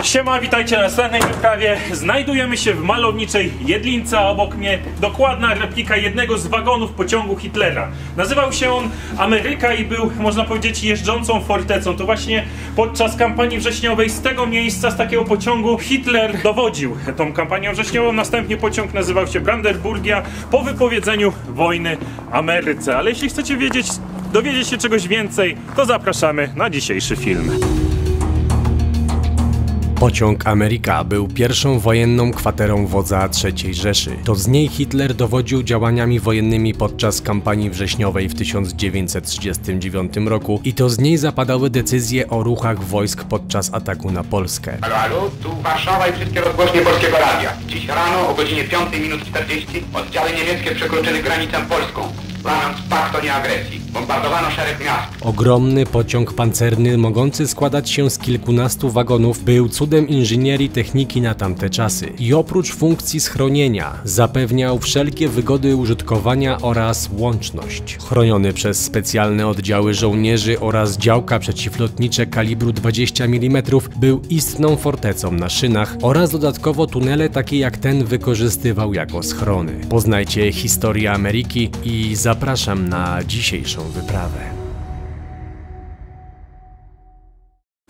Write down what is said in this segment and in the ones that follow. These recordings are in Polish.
Siema, witajcie na następnej wyprawie. Znajdujemy się w malowniczej Jedlince, a obok mnie dokładna replika jednego z wagonów pociągu Hitlera. Nazywał się on Ameryka i był, można powiedzieć, jeżdżącą fortecą. To właśnie podczas kampanii wrześniowej z tego miejsca, z takiego pociągu Hitler dowodził tą kampanią wrześniową. Następnie pociąg nazywał się Brandenburgia po wypowiedzeniu wojny Ameryce. Ale jeśli chcecie dowiedzieć się czegoś więcej, to zapraszamy na dzisiejszy film. Pociąg Ameryka był pierwszą wojenną kwaterą wodza III Rzeszy. To z niej Hitler dowodził działaniami wojennymi podczas kampanii wrześniowej w 1939 roku i to z niej zapadały decyzje o ruchach wojsk podczas ataku na Polskę. Halo, tu Warszawa i wszystkie rozgłośnie Polskiego Radia. Dziś rano o godzinie 5:40 oddziały niemieckie przekroczyły granicę polską. Planem pakt o nieagresji. Bombardowano szereg miast. Ogromny pociąg pancerny, mogący składać się z kilkunastu wagonów, był cudem inżynierii techniki na tamte czasy. I oprócz funkcji schronienia, zapewniał wszelkie wygody użytkowania oraz łączność. Chroniony przez specjalne oddziały żołnierzy oraz działka przeciwlotnicze kalibru 20 mm, był istną fortecą na szynach oraz dodatkowo tunele takie jak ten wykorzystywał jako schrony. Poznajcie historię Ameryki i zapraszam na dzisiejszą wyprawę.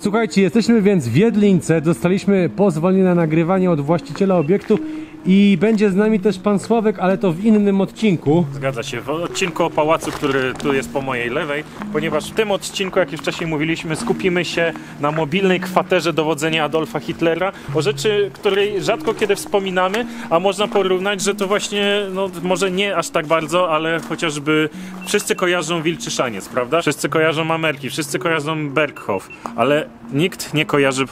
Słuchajcie, jesteśmy więc w Jedlince, dostaliśmy pozwolenie na nagrywanie od właściciela obiektu i będzie z nami też pan Sławek, ale to w innym odcinku. Zgadza się, w odcinku o pałacu, który tu jest po mojej lewej, ponieważ w tym odcinku, jak już wcześniej mówiliśmy, skupimy się na mobilnej kwaterze dowodzenia Adolfa Hitlera, o rzeczy, której rzadko kiedy wspominamy, a można porównać, że to właśnie, no może nie aż tak bardzo, ale chociażby wszyscy kojarzą Wilczy Szaniec, prawda? Wszyscy kojarzą Ameryki, wszyscy kojarzą Berghof, ale nikt nie kojarzy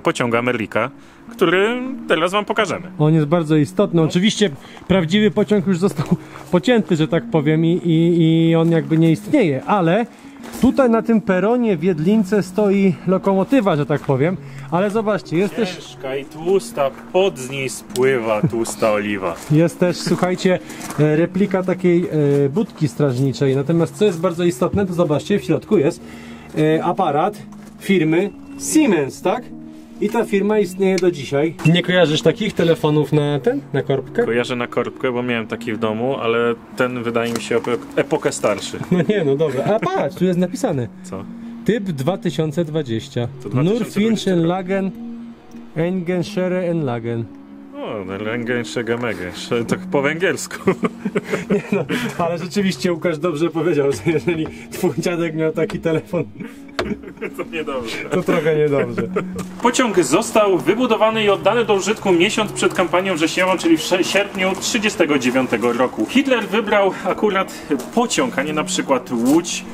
pociągu Ameryka, który teraz wam pokażemy. On jest bardzo istotny. Oczywiście prawdziwy pociąg już został pocięty, że tak powiem, i on jakby nie istnieje, ale tutaj na tym peronie w Jedlince stoi lokomotywa, że tak powiem, ale zobaczcie, jest też... Ciężka i tłusta, pod z niej spływa tłusta oliwa. Jest też, słuchajcie, replika takiej budki strażniczej, natomiast co jest bardzo istotne, to zobaczcie, w środku jest aparat firmy Siemens, tak? I ta firma istnieje do dzisiaj. Nie kojarzysz takich telefonów na korbkę? Kojarzę na korbkę, bo miałem taki w domu, ale ten wydaje mi się epokę starszy. No nie, no dobra. A patrz, tu jest napisane. Co? Typ 2020. To 2020. Nur Finchen Engenschere Enlagen. O, Lengenschegemege, tak po węgiersku. Nie no, ale rzeczywiście Łukasz dobrze powiedział, że jeżeli twój dziadek miał taki telefon, To niedobrze. to trochę niedobrze. Pociąg został wybudowany i oddany do użytku miesiąc przed kampanią wrześniową, czyli w sierpniu 1939 roku. Hitler wybrał akurat pociąg, a nie na przykład łódź,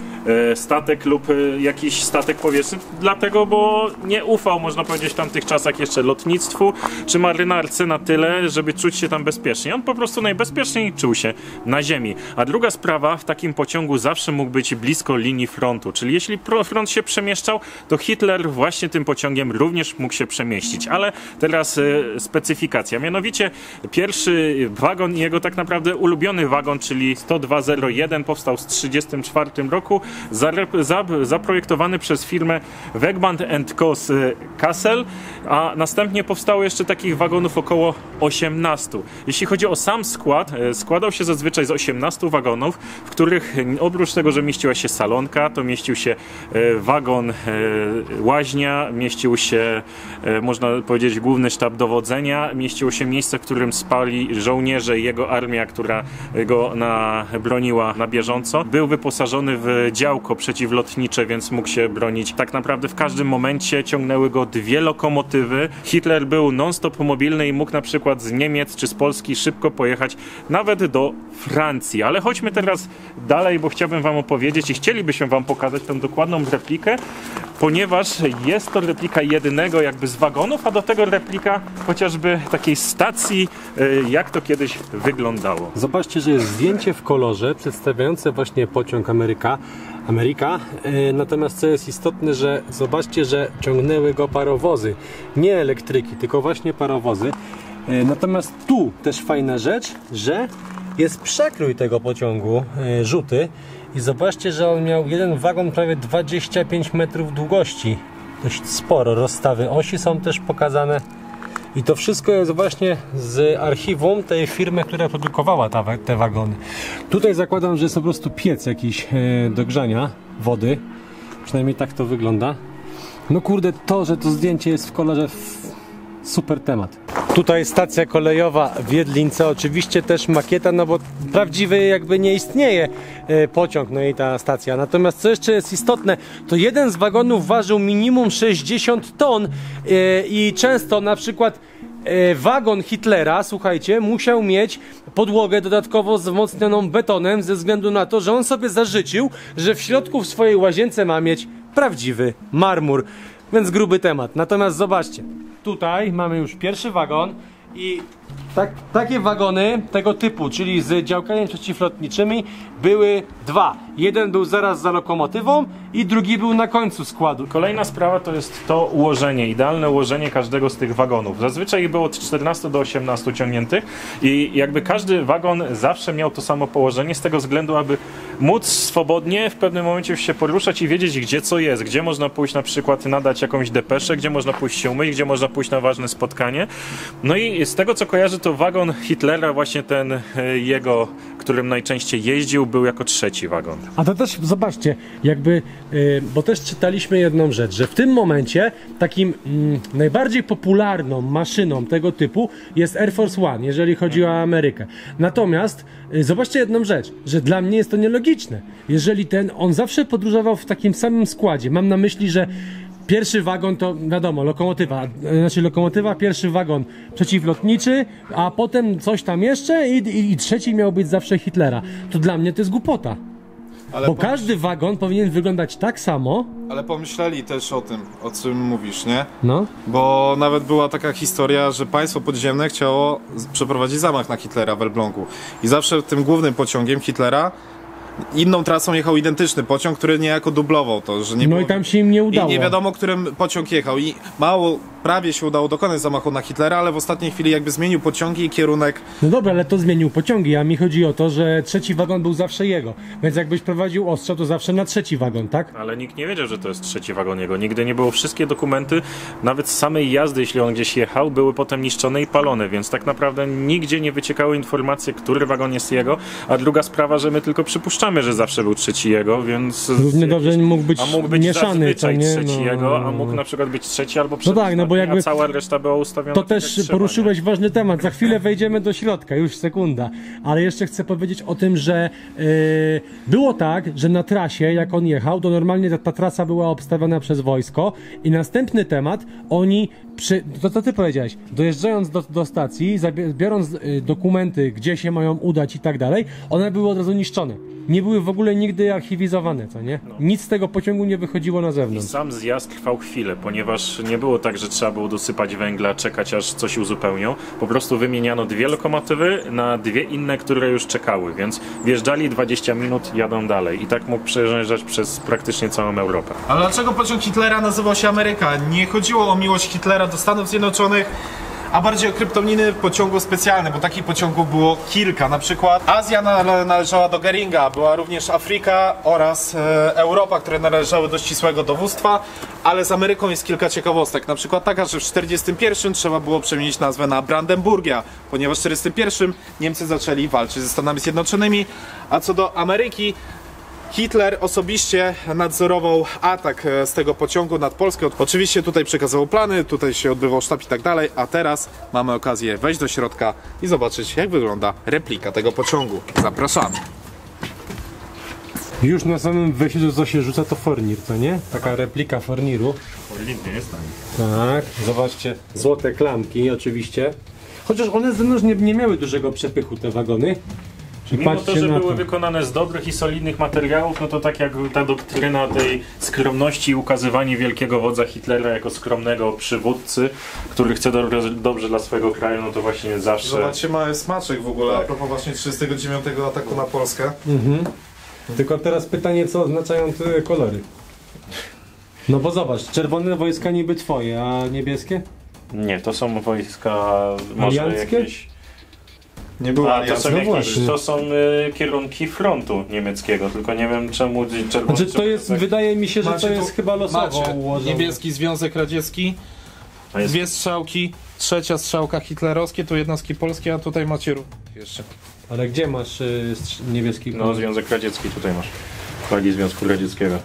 statek lub jakiś statek powietrzny, dlatego, bo nie ufał, można powiedzieć, w tamtych czasach jeszcze lotnictwu czy marynarce na tyle, żeby czuć się tam bezpiecznie. On po prostu najbezpieczniej czuł się na ziemi. A druga sprawa, w takim pociągu zawsze mógł być blisko linii frontu, czyli jeśli front się przemieszczał, to Hitler właśnie tym pociągiem również mógł się przemieścić. Ale teraz specyfikacja, mianowicie pierwszy wagon, jego tak naprawdę ulubiony wagon, czyli 10201, powstał w 1934 roku, zaprojektowany przez firmę Wegband & Co. z Kassel, a następnie powstało jeszcze takich wagonów około 18. Jeśli chodzi o sam skład, składał się zazwyczaj z 18 wagonów, w których oprócz tego, że mieściła się salonka, to mieścił się wagon łaźnia, mieścił się, można powiedzieć, główny sztab dowodzenia, mieściło się miejsce, w którym spali żołnierze i jego armia, która go broniła na bieżąco. Był wyposażony w działko przeciwlotnicze, więc mógł się bronić. Tak naprawdę w każdym momencie ciągnęły go dwie lokomotywy. Hitler był non-stop mobilny i mógł na przykład z Niemiec czy z Polski szybko pojechać nawet do Francji. Ale chodźmy teraz dalej, bo chciałbym wam opowiedzieć i chcielibyśmy wam pokazać tę dokładną replikę, ponieważ jest to replika jednego jakby z wagonów, a do tego replika chociażby takiej stacji, jak to kiedyś wyglądało. Zobaczcie, że jest zdjęcie w kolorze przedstawiające właśnie pociąg Ameryka. Natomiast co jest istotne, że zobaczcie, że ciągnęły go parowozy. Nie elektryki, tylko właśnie parowozy. Natomiast tu też fajna rzecz, że jest przekrój tego pociągu żółty i zobaczcie, że on miał jeden wagon prawie 25 metrów długości. dość sporo. Rozstawy osi są też pokazane. I to wszystko jest właśnie z archiwum tej firmy, która produkowała te wagony. Tutaj zakładam, że jest po prostu piec jakiś do grzania wody. Przynajmniej tak to wygląda. No kurde, to, że to zdjęcie jest w kolorze, super temat. Tutaj stacja kolejowa w Jedlince, oczywiście też makieta, no bo prawdziwy jakby nie istnieje pociąg, no i ta stacja. Natomiast co jeszcze jest istotne, to jeden z wagonów ważył minimum 60 ton i często na przykład wagon Hitlera, słuchajcie, musiał mieć podłogę dodatkowo wzmocnioną betonem ze względu na to, że on sobie zażyczył, że w środku w swojej łazience ma mieć prawdziwy marmur. Więc gruby temat. Natomiast zobaczcie, tutaj mamy już pierwszy wagon i takie wagony tego typu, czyli z działkami przeciwlotniczymi, były dwa. Jeden był zaraz za lokomotywą i drugi był na końcu składu. Kolejna sprawa to jest to ułożenie, idealne ułożenie każdego z tych wagonów. Zazwyczaj ich było od 14 do 18 ciągniętych i jakby każdy wagon zawsze miał to samo położenie z tego względu, aby móc swobodnie w pewnym momencie się poruszać i wiedzieć, gdzie co jest, gdzie można pójść na przykład nadać jakąś depeszę, gdzie można pójść się umyć, gdzie można pójść na ważne spotkanie. No i z tego co kojarzę, to wagon Hitlera, właśnie ten jego, którym najczęściej jeździł, był jako trzeci wagon. A to też zobaczcie, jakby, bo też czytaliśmy jedną rzecz, że w tym momencie takim najbardziej popularną maszyną tego typu jest Air Force One, jeżeli chodzi o Amerykę. Natomiast zobaczcie jedną rzecz, że dla mnie jest to nielogiczne. Jeżeli on zawsze podróżował w takim samym składzie, mam na myśli, że pierwszy wagon to wiadomo, lokomotywa, pierwszy wagon przeciwlotniczy, a potem coś tam jeszcze i trzeci miał być zawsze Hitlera. To dla mnie to jest głupota. Bo każdy wagon powinien wyglądać tak samo. Ale pomyśleli też o tym, o czym mówisz, nie? No. Bo nawet była taka historia, że państwo podziemne chciało przeprowadzić zamach na Hitlera w Elblągu. I zawsze tym głównym pociągiem Hitlera inną trasą jechał identyczny pociąg, który niejako dublował to, że nie było... i tam się im nie udało. I nie wiadomo, którym pociąg jechał. I prawie się udało dokonać zamachu na Hitlera, ale w ostatniej chwili jakby zmienił pociągi i kierunek. No dobra, ale to zmienił pociągi, a mi chodzi o to, że trzeci wagon był zawsze jego. Więc jakbyś prowadził ostrzał, to zawsze na trzeci wagon, tak? Ale nikt nie wiedział, że to jest trzeci wagon jego. Nigdy nie było. Wszystkie dokumenty, nawet z samej jazdy, jeśli on gdzieś jechał, były potem niszczone i palone, więc tak naprawdę nigdzie nie wyciekały informacje, który wagon jest jego. A druga sprawa, że my tylko przypuszczamy, że zawsze był trzeci jego, więc... Równie dobrze mógł być mieszany, zazwyczaj to nie? trzeci jego, a mógł na przykład być trzeci albo przedostatni, tak, no bo jakby a cała reszta była ustawiona to tak, jak też trzeba, poruszyłeś nie? ważny temat. Za chwilę wejdziemy do środka, już sekunda. Ale jeszcze chcę powiedzieć o tym, że było tak, że na trasie, jak on jechał, to normalnie ta trasa była obstawiona przez wojsko i następny temat, oni, to co ty powiedziałeś, dojeżdżając do stacji, biorąc dokumenty, gdzie się mają udać i tak dalej, one były od razu niszczone. Nie były w ogóle nigdy archiwizowane, co nie? No. Nic z tego pociągu nie wychodziło na I zewnątrz. sam zjazd trwał chwilę, ponieważ nie było tak, że trzeba było dosypać węgla, czekać aż coś uzupełnią. Po prostu wymieniano dwie lokomotywy na dwie inne, które już czekały, więc wjeżdżali 20 minut, jadą dalej. I tak mógł przejeżdżać przez praktycznie całą Europę. Ale dlaczego pociąg Hitlera nazywał się Ameryka? Nie chodziło o miłość Hitlera do Stanów Zjednoczonych, a bardziej o kryptoniny pociągu specjalne, bo takich pociągów było kilka. Na przykład Azja należała do Goeringa, była również Afryka oraz Europa, które należały do ścisłego dowództwa, ale z Ameryką jest kilka ciekawostek. Na przykład taka, że w 1941 trzeba było przemienić nazwę na Brandenburgia, ponieważ w 1941 Niemcy zaczęli walczyć ze Stanami Zjednoczonymi, a co do Ameryki, Hitler osobiście nadzorował atak z tego pociągu nad Polskę. Oczywiście tutaj przekazywał plany, tutaj się odbywał sztab i tak dalej, a teraz mamy okazję wejść do środka i zobaczyć, jak wygląda replika tego pociągu. Zapraszamy. Już na samym wejściu, co się rzuca, to fornir, co nie? Taka replika forniru. Nie jest tam. Tak, zobaczcie, złote klamki oczywiście. Chociaż one z zewnątrz nie miały dużego przepychu, te wagony. Mimo to, że były wykonane z dobrych i solidnych materiałów, no to tak jak ta doktryna tej skromności i ukazywanie wielkiego wodza Hitlera jako skromnego przywódcy, który chce dobrze dla swojego kraju, no to właśnie zawsze... Zobaczcie, mały smaczek w ogóle, a propos właśnie 39 ataku na Polskę. Tylko teraz pytanie, co oznaczają te kolory? No bo zobacz, czerwone wojska niby twoje, a niebieskie? Nie, to są wojska może Alianckie? jakieś... Nie było A, to aliancji. są, No jakieś, właśnie. to są kierunki frontu niemieckiego, tylko nie wiem czemu czerwony... Znaczy to jest, wydaje mi się, że Macie to jest tu- chyba losowo Macie ułożone. niebieski Związek Radziecki, A jest- 2 strzałki, 3 strzałka hitlerowskie, tu jednostki polskie, a tutaj macie jeszcze. Ale gdzie masz niebieski No, Związek Radziecki tutaj masz. Flagi Związku Radzieckiego.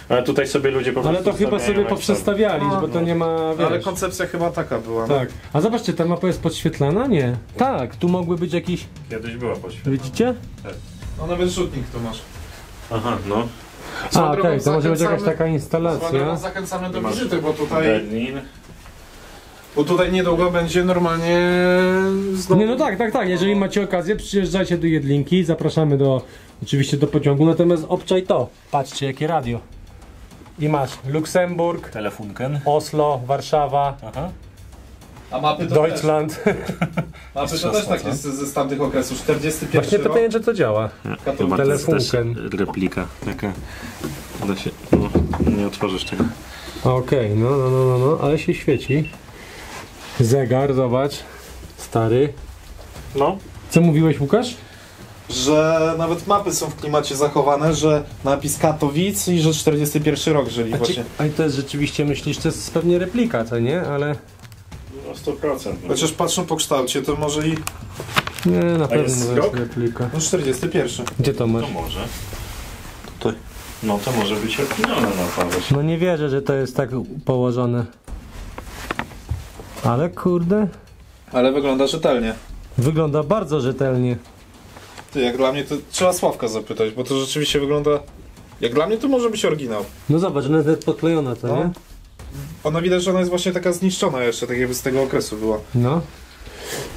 Ale tutaj sobie ludzie po prostu Ale to chyba stawiają sobie jak poprzestawiali, bo to nie ma, wiesz. Ale koncepcja chyba taka była. No. Tak. A zobaczcie, ta mapa jest podświetlana? Nie. Tak, tu mogły być jakieś... Kiedyś była poświęcona. Widzicie? No nawet rzutnik tu masz. Aha, no. A, okej, to może być jakaś zachęcamy- taka Swoją instalacja. drogą zachęcamy do Masz wizyty, Berlin. bo tutaj niedługo będzie normalnie znowu... Nie, no tak. Jeżeli macie okazję, przyjeżdżajcie do Jedlinki, zapraszamy oczywiście do pociągu, natomiast obczaj to. Patrzcie, jakie radio. I masz Luksemburg, Telefunken. Oslo, Warszawa, Aha. A mapy to Deutschland. też. Mapy to też takie z tamtych okresów. 41 Właśnie rok. pytanie, czy to działa. Katowice. Telefunken. Replika taka. Da się. No, nie otworzysz tego. Okej, no, ale się świeci. Zegar, zobacz. Stary. No. Co mówiłeś, Łukasz? Że nawet mapy są w klimacie zachowane, że napis Katowic i że 41 rok żyli właśnie. A to jest rzeczywiście, myślisz, to jest pewnie replika, to nie? Ale... No 100%. No. Chociaż patrzą po kształcie, to może i... Nie, na pewno jest to rok? jest replika. No 41. Gdzie to masz? To może. Tutaj. No to może być oryginalne na Paweł. No nie wierzę, że to jest tak położone. Ale kurde, Ale wygląda rzetelnie. wygląda bardzo rzetelnie. Ty, jak dla mnie to trzeba Sławka zapytać, bo to rzeczywiście wygląda... Jak dla mnie to może być oryginał. No zobacz, ona jest podklejona, to No. nie? Ona widać, że ona jest właśnie taka zniszczona jeszcze, tak jakby z tego okresu była. No.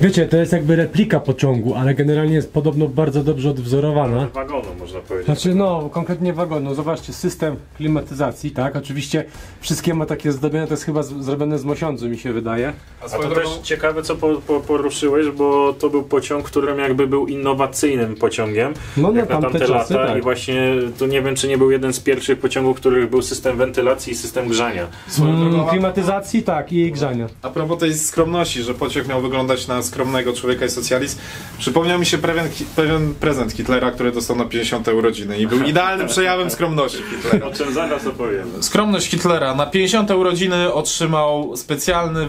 Wiecie, to jest jakby replika pociągu, ale generalnie jest podobno bardzo dobrze odwzorowana. Wagonu można powiedzieć. Znaczy, no, konkretnie wagonu. Zobaczcie, system klimatyzacji, tak? Oczywiście wszystkie ma takie zdobione, to jest chyba zrobione z mosiądzu, mi się wydaje. A to też ciekawe, co poruszyłeś, bo to był pociąg, którym jakby był innowacyjnym pociągiem. No, jak na tamte czasy, lata tak. i właśnie tu nie wiem, czy nie był jeden z pierwszych pociągów, w których był system wentylacji i system grzania. Klimatyzacji, tak, i grzania. A propos tej skromności, że pociąg miał wyglądać na skromnego człowieka i socjalizm, przypomniał mi się pewien prezent Hitlera, który dostał na 50. urodziny i był idealnym przejawem skromności Hitlera. O czym zaraz opowiem. Skromność Hitlera. Na 50. urodziny otrzymał specjalny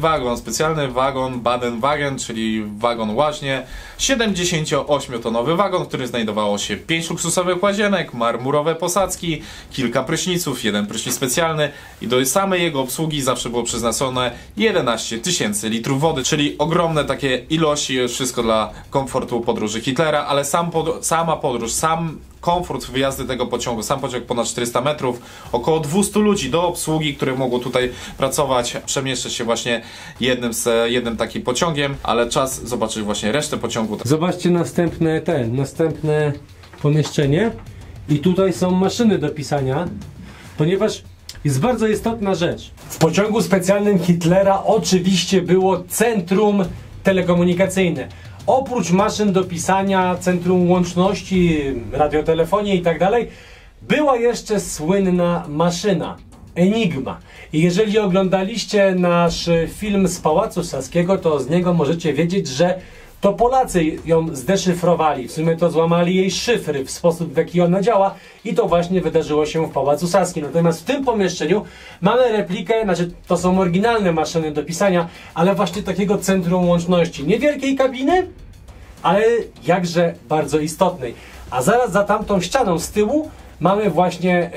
wagon Baden-Wagen, czyli wagon łaźnie. 78-tonowy wagon, w którym znajdowało się 5 luksusowych łazienek, marmurowe posadzki, kilka pryszniców, 1 prysznic specjalny i do samej jego obsługi zawsze było przeznaczone 11 000 litrów wody, czyli ogromne takie ilości, wszystko dla komfortu podróży Hitlera, ale sama podróż, sam komfort wyjazdy tego pociągu, sam pociąg ponad 400 metrów, około 200 ludzi do obsługi, które mogło tutaj pracować, przemieszczać się właśnie jednym takim pociągiem, ale czas zobaczyć właśnie resztę pociągu. Zobaczcie następne pomieszczenie i tutaj są maszyny do pisania, ponieważ jest bardzo istotna rzecz. W pociągu specjalnym Hitlera oczywiście było centrum telekomunikacyjne. Oprócz maszyn do pisania, centrum łączności, radiotelefonii i tak dalej, była jeszcze słynna maszyna Enigma. I jeżeli oglądaliście nasz film z Pałacu Saskiego, to z niego możecie wiedzieć, że to Polacy ją zdeszyfrowali. W sumie to złamali jej szyfry w sposób, w jaki ona działa i to właśnie wydarzyło się w Pałacu Saskim. Natomiast w tym pomieszczeniu mamy replikę, znaczy to są oryginalne maszyny do pisania, ale właśnie takiego centrum łączności. Niewielkiej kabiny, ale jakże bardzo istotnej. A zaraz za tamtą ścianą z tyłu mamy właśnie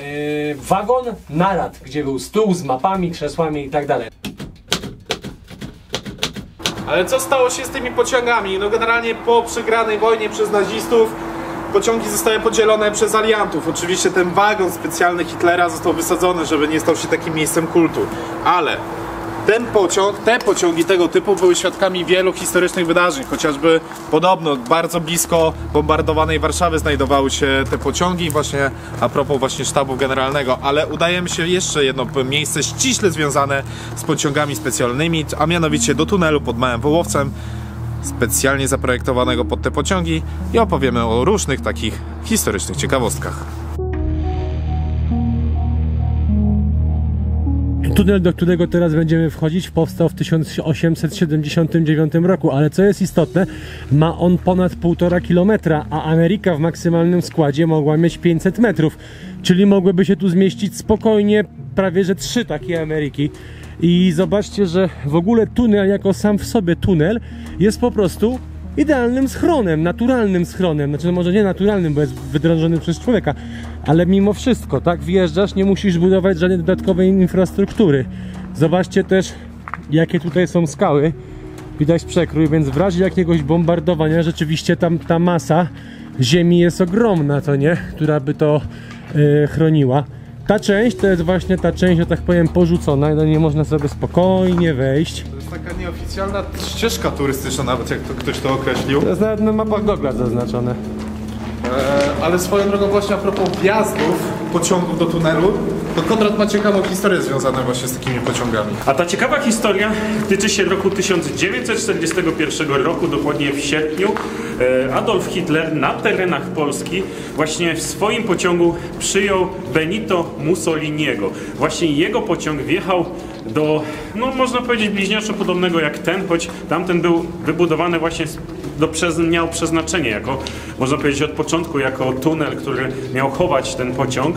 wagon narad, gdzie był stół z mapami, krzesłami i tak dalej. Ale co stało się z tymi pociągami? No generalnie po przegranej wojnie przez nazistów pociągi zostały podzielone przez aliantów. Oczywiście ten wagon specjalny Hitlera został wysadzony, żeby nie stał się takim miejscem kultu. Ale te pociągi tego typu były świadkami wielu historycznych wydarzeń. Chociażby podobno bardzo blisko bombardowanej Warszawy znajdowały się te pociągi, właśnie a propos właśnie sztabu generalnego. Ale udajemy się jeszcze jedno miejsce ściśle związane z pociągami specjalnymi, a mianowicie do tunelu pod Małym Wołowcem, specjalnie zaprojektowanego pod te pociągi, i opowiemy o różnych takich historycznych ciekawostkach. Tunel, do którego teraz będziemy wchodzić, powstał w 1879 roku, ale co jest istotne, ma on ponad 1,5 kilometra, a Ameryka w maksymalnym składzie mogła mieć 500 metrów, czyli mogłyby się tu zmieścić spokojnie prawie że 3 takie Ameryki. I zobaczcie, że w ogóle tunel jako sam w sobie tunel jest po prostu idealnym schronem, naturalnym schronem. Znaczy, no może nie naturalnym, bo jest wydrążony przez człowieka, ale mimo wszystko, tak, wjeżdżasz, nie musisz budować żadnej dodatkowej infrastruktury. Zobaczcie też, jakie tutaj są skały. Widać przekrój, więc w razie jakiegoś bombardowania rzeczywiście tam ta masa ziemi jest ogromna, to nie? Która by to chroniła. Ta część to jest właśnie ta część, że tak powiem, porzucona i do niej można sobie spokojnie wejść. To jest taka nieoficjalna ścieżka turystyczna, nawet jak to ktoś to określił. To jest nawet na mapach Google'a zaznaczone. Ale swoją drogą właśnie a propos wjazdów pociągów do tunelu, to Konrad ma ciekawą historię związaną właśnie z takimi pociągami. A ta ciekawa historia tyczy się roku 1941 roku, dokładnie w sierpniu. Adolf Hitler na terenach Polski właśnie w swoim pociągu przyjął Benito Mussoliniego. Właśnie jego pociąg wjechał do, no można powiedzieć, bliźniaczo podobnego jak ten, choć tamten był wybudowany właśnie miał przeznaczenie jako, można powiedzieć od początku, jako tunel, który miał chować ten pociąg,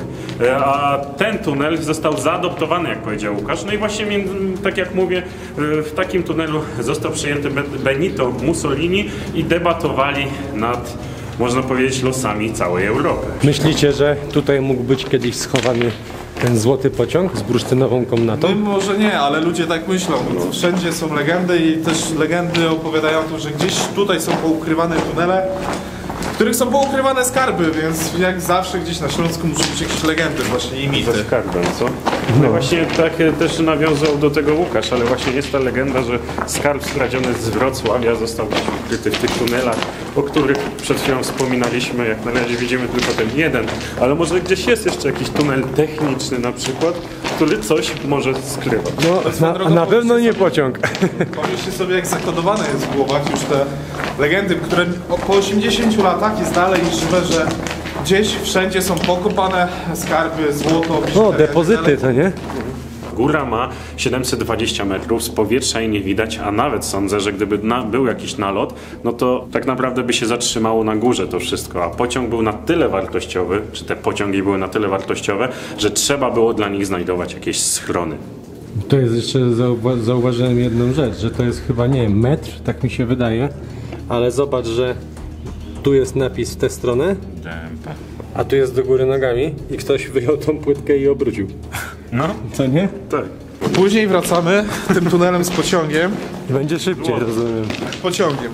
a ten tunel został zaadoptowany, jak powiedział Łukasz. No i właśnie, tak jak mówię, w takim tunelu został przyjęty Benito Mussolini i debatowali nad, można powiedzieć, losami całej Europy. Myślicie, że tutaj mógł być kiedyś schowany ten złoty pociąg z bursztynową komnatą? No może nie, ale ludzie tak myślą. Wszędzie są legendy i też legendy opowiadają o tym, że gdzieś tutaj są poukrywane tunele, w których są poukrywane skarby, więc jak zawsze gdzieś na Śląsku muszą być jakieś legendy właśnie i mity. Ze skarbem, co? No właśnie tak też nawiązał do tego Łukasz, ale właśnie jest ta legenda, że skarb skradziony z Wrocławia został ukryty w tych tunelach, o których przed chwilą wspominaliśmy. Jak na razie widzimy tylko ten jeden, ale może gdzieś jest jeszcze jakiś tunel techniczny na przykład, który coś może skrywa. No, na pewno nie pociąg. Pomyślcie sobie, jak zakodowane jest w głowach już te legendy, które po 80 latach jest dalej żywe, że gdzieś wszędzie są pokopane skarby, złoto, O, depozyty, to nie? Góra ma 720 metrów, z powietrza jej nie widać, a nawet sądzę, że gdyby był jakiś nalot, no to tak naprawdę by się zatrzymało na górze to wszystko, a pociąg był na tyle wartościowy, czy te pociągi były na tyle wartościowe, że trzeba było dla nich znajdować jakieś schrony. To jest jeszcze, zauważyłem jedną rzecz, że to jest chyba, nie wiem, metr, tak mi się wydaje, ale zobacz, że tu jest napis w tę stronę, a tu jest do góry nogami i ktoś wyjął tą płytkę i obrócił. No, Co nie? tak. Później wracamy tym tunelem z pociągiem. Będzie szybciej, rozumiem. Pociągiem.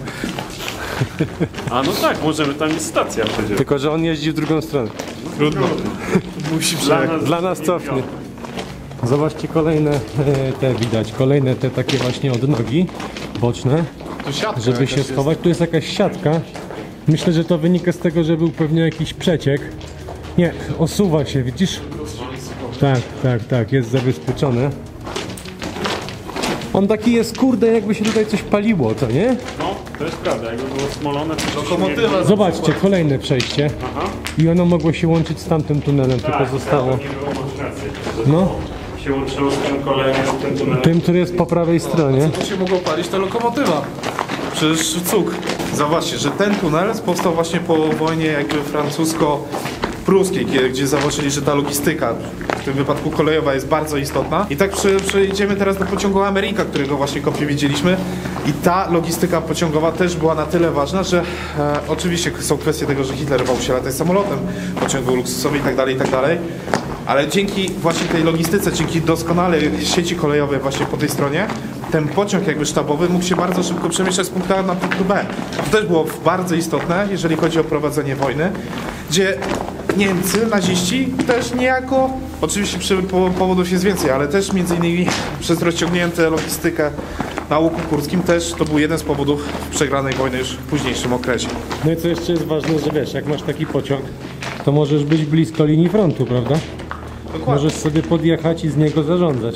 A no tak, możemy, tam jest stacja przecież. Tylko, że on jeździ w drugą stronę. Trudno. Musi Dla nas cofnie. Zobaczcie, kolejne te widać, kolejne te takie właśnie odnogi boczne, Tu siatka żeby jakaś się jest. schować. Tu jest jakaś siatka. Myślę, że to wynika z tego, że był pewnie jakiś przeciek. Nie, osuwa się, widzisz? Tak, jest zabezpieczone. On taki jest, kurde, jakby się tutaj coś paliło, to nie? No, to jest prawda, jakby było smolone, to Lokomotywa. Zobaczcie, kolejne przejście. Aha. I ono mogło się łączyć z tamtym tunelem, tylko zostało. Nie było, masz rację. No, Się łączyło z tym kolejnym, z tym tunelem. tym, który jest po prawej stronie. Tu się mogło palić ta lokomotywa. Przecież cuk. Zobaczcie, że ten tunel powstał właśnie po wojnie jakby francusko-pruskiej, gdzie zauważyli, że ta logistyka, w tym wypadku kolejowa, jest bardzo istotna. I tak przejdziemy teraz do pociągu Ameryka, którego właśnie kopię widzieliśmy. I ta logistyka pociągowa też była na tyle ważna, że oczywiście są kwestie tego, że Hitler bał się latać samolotem, pociągu luksusowy i tak dalej. Ale dzięki właśnie tej logistyce, dzięki doskonałej sieci kolejowej właśnie po tej stronie, ten pociąg jakby sztabowy mógł się bardzo szybko przemieszczać z punktu A na punktu B. To też było bardzo istotne, jeżeli chodzi o prowadzenie wojny, gdzie Niemcy, naziści też niejako, oczywiście powodów jest więcej, ale też między innymi przez rozciągniętą logistykę na Łuku Kurskim też to był jeden z powodów przegranej wojny już w późniejszym okresie. No i co jeszcze jest ważne, że wiesz, jak masz taki pociąg, to możesz być blisko linii frontu, prawda? Dokładnie. Możesz sobie podjechać i z niego zarządzać.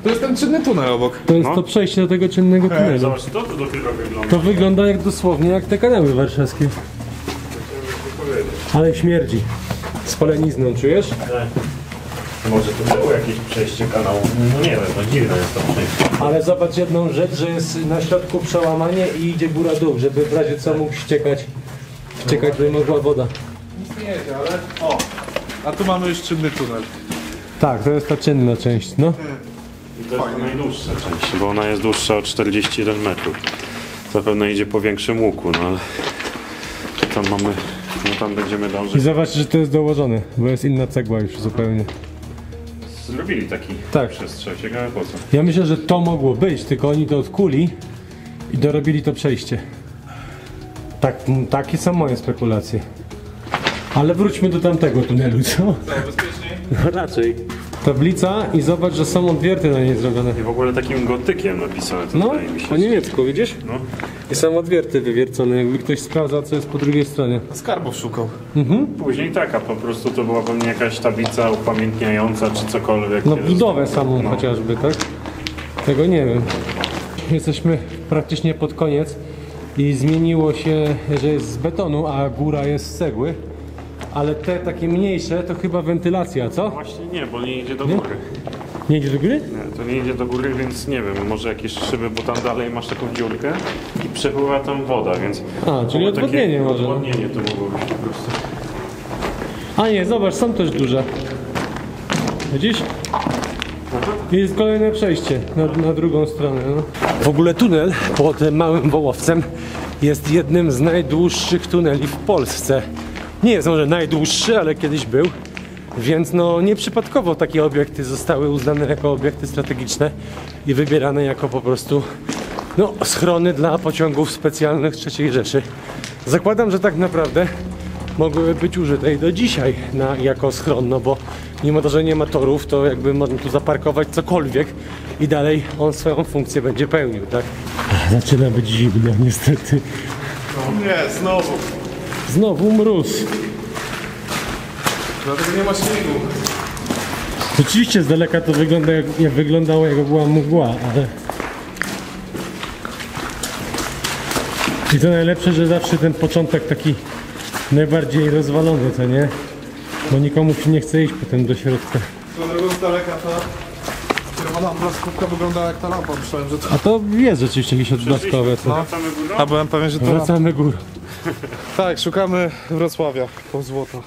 To jest ten czynny tunel obok. To jest to przejście do tego czynnego tunelu. Zobacz, to dopiero wygląda. To wygląda jak dosłownie jak te kanały warszawskie. Ale śmierdzi. Spalenizną, czujesz? Może tu było jakieś przejście kanału. No nie wiem, no dziwne jest to przejście. Ale zobacz jedną rzecz, że jest na środku przełamanie i idzie góra-dół, żeby w razie co mógł wciekać by mogła woda. Nic nie jedzie, ale... O! A tu mamy już czynny tunel. Tak, to jest ta czynna część, no. I to jest najdłuższa część, bo ona jest dłuższa o 41 metrów. Zapewne idzie po większym łuku, no ale tam mamy, no tam będziemy I dążyć. zobacz, że to jest dołożone, bo jest inna cegła już zupełnie. Zrobili taki Tak. przestrzał, ciekawe po co. Ja myślę, że to mogło być, tylko oni to odkuli i dorobili to przejście. Tak, takie są moje spekulacje. Ale wróćmy do tamtego tunelu, co? Bezpieczniej? No raczej. Tablica i zobacz, że są odwierty na niej zrobione. I w ogóle takim gotykiem napisane to No, wydaje mi się. po niemiecku, widzisz? No. I są odwierty wywiercone, jakby ktoś sprawdzał, co jest po drugiej stronie. Skarbów szukał. Później taka, po prostu to była pewnie jakaś tablica upamiętniająca czy cokolwiek. No nie budowę wiem. samą No. chociażby, tak? Tego nie wiem. Jesteśmy praktycznie pod koniec i zmieniło się, że jest z betonu, a góra jest z cegły. Ale te takie mniejsze to chyba wentylacja, co? Właśnie nie, bo nie idzie do góry. Nie idzie do góry? Nie, to nie idzie do góry, więc nie wiem, może jakieś szyby, bo tam dalej masz taką dziurkę i przepływa tam woda, więc... A, czyli było odwodnienie takie może. No. Odwodnienie to mogło być po prostu. A nie, zobacz, są też duże. Widzisz? I jest kolejne przejście na drugą stronę. No. W ogóle tunel pod Małym Wołowcem jest jednym z najdłuższych tuneli w Polsce. Nie jest może najdłuższy, ale kiedyś był. Więc no nieprzypadkowo takie obiekty zostały uznane jako obiekty strategiczne i wybierane jako po prostu no, schrony dla pociągów specjalnych III Rzeszy. Zakładam, że tak naprawdę mogłyby być użyte i do dzisiaj jako schron, no bo mimo to, że nie ma torów, to jakby można tu zaparkować cokolwiek i dalej on swoją funkcję będzie pełnił, tak? Zaczyna być zimno niestety. Nie, znowu. Znowu mróz. Dlatego nie ma śniegu. Rzeczywiście z daleka to wygląda jak wyglądało, jak była mgła, ale... I to najlepsze, że zawsze ten początek taki najbardziej rozwalony, to nie? Bo nikomu się nie chce iść potem do środka. Swoją drogą z daleka ta czerwona blaskówka wyglądała jak ta lampa. Myślałem, że to... A to jest rzeczywiście jakieś odblaskowe, co? Wracamy górą? A byłem pewien, że to... Wracamy górą. Tak, szukamy Wrocławia po złoto.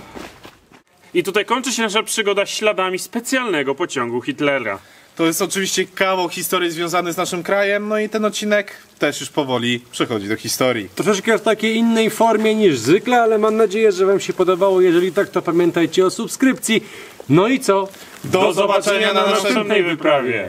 I tutaj kończy się nasza przygoda śladami specjalnego pociągu Hitlera. To jest oczywiście kawał historii związany z naszym krajem, no i ten odcinek też już powoli przechodzi do historii. Troszeczkę w takiej innej formie niż zwykle, ale mam nadzieję, że wam się podobało. Jeżeli tak, to pamiętajcie o subskrypcji. No i co? Do zobaczenia na następnej wyprawie!